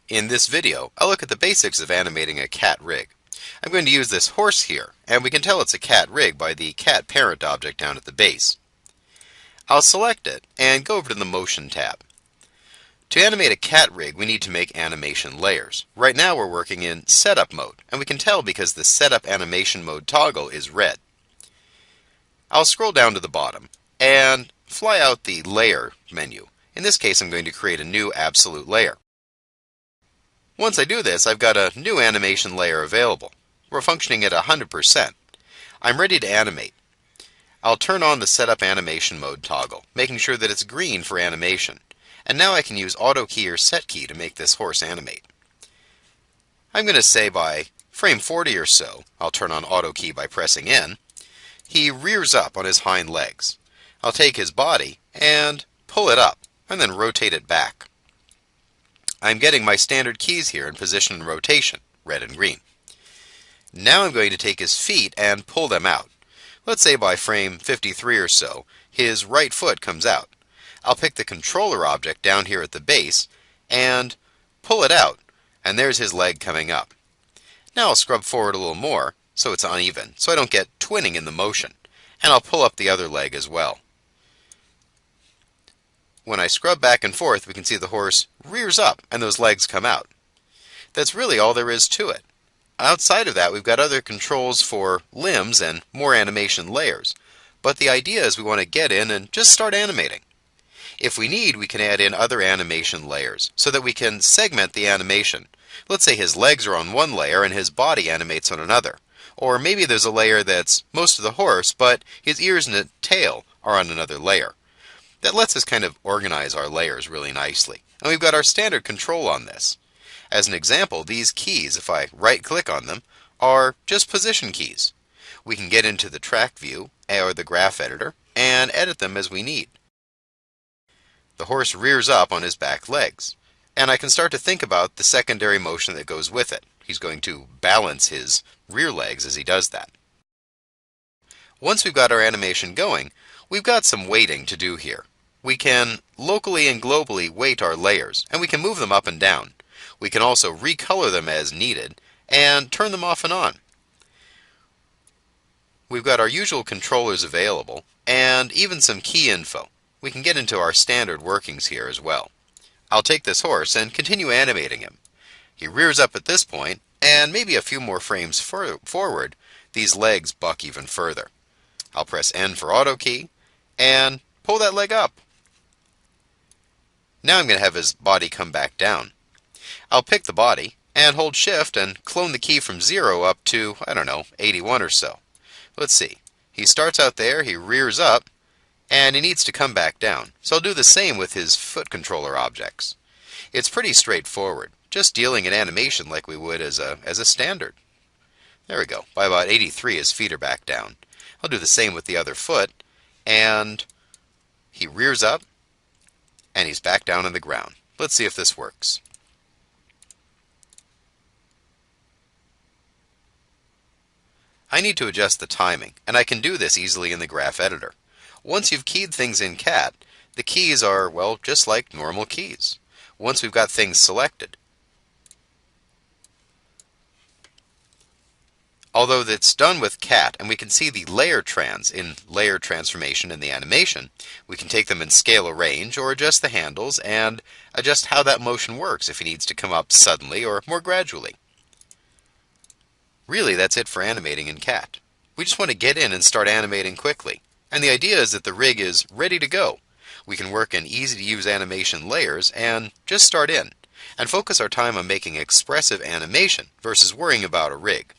In this video, I'll look at the basics of animating a cat rig. I'm going to use this horse here, and we can tell it's a cat rig by the cat parent object down at the base. I'll select it and go over to the Motion tab. To animate a cat rig, we need to make animation layers. Right now we're working in Setup mode, and we can tell because the Setup Animation Mode toggle is red. I'll scroll down to the bottom and fly out the Layer menu. In this case, I'm going to create a new absolute layer. Once I do this, I've got a new animation layer available. We're functioning at 100%. I'm ready to animate. I'll turn on the Setup Animation Mode toggle, making sure that it's green for animation. And now I can use Auto Key or Set Key to make this horse animate. I'm going to say by frame 40 or so, I'll turn on Auto Key by pressing N, he rears up on his hind legs. I'll take his body and pull it up, and then rotate it back. I'm getting my standard keys here in position and rotation, red and green. Now I'm going to take his feet and pull them out. Let's say by frame 53 or so, his right foot comes out. I'll pick the controller object down here at the base and pull it out, and there's his leg coming up. Now I'll scrub forward a little more so it's uneven, so I don't get twinning in the motion, and I'll pull up the other leg as well. When I scrub back and forth, we can see the horse rears up and those legs come out. That's really all there is to it. Outside of that, we've got other controls for limbs and more animation layers. But the idea is we want to get in and just start animating. If we need, we can add in other animation layers so that we can segment the animation. Let's say his legs are on one layer and his body animates on another. Or maybe there's a layer that's most of the horse, but his ears and tail are on another layer. That lets us kind of organize our layers really nicely. And we've got our standard control on this. As an example, these keys, if I right-click on them, are just position keys. We can get into the track view or the graph editor and edit them as we need. The horse rears up on his back legs, and I can start to think about the secondary motion that goes with it. He's going to balance his rear legs as he does that. Once we've got our animation going, we've got some weighting to do here. We can locally and globally weight our layers, and we can move them up and down. We can also recolor them as needed and turn them off and on. We've got our usual controllers available and even some key info. We can get into our standard workings here as well. I'll take this horse and continue animating him. He rears up at this point, and maybe a few more frames forward, these legs buck even further. I'll press N for Auto Key and pull that leg up. Now I'm going to have his body come back down. I'll pick the body and hold Shift and clone the key from 0 up to, 81 or so. Let's see. He starts out there, he rears up, and he needs to come back down. So I'll do the same with his foot controller objects. It's pretty straightforward, just dealing in animation like we would as a standard. There we go. By about 83, his feet are back down. I'll do the same with the other foot, and he rears up, and he's back down on the ground. Let's see if this works. I need to adjust the timing, and I can do this easily in the graph editor. Once you've keyed things in CAT, the keys are, well, just like normal keys. Once we've got things selected. Although that's done with CAT, and we can see the layer trans in layer transformation in the animation, we can take them in scale arrange or adjust the handles and adjust how that motion works if it needs to come up suddenly or more gradually. Really, that's it for animating in CAT. We just want to get in and start animating quickly. And the idea is that the rig is ready to go. We can work in easy-to-use animation layers and just start in, and focus our time on making expressive animation versus worrying about a rig.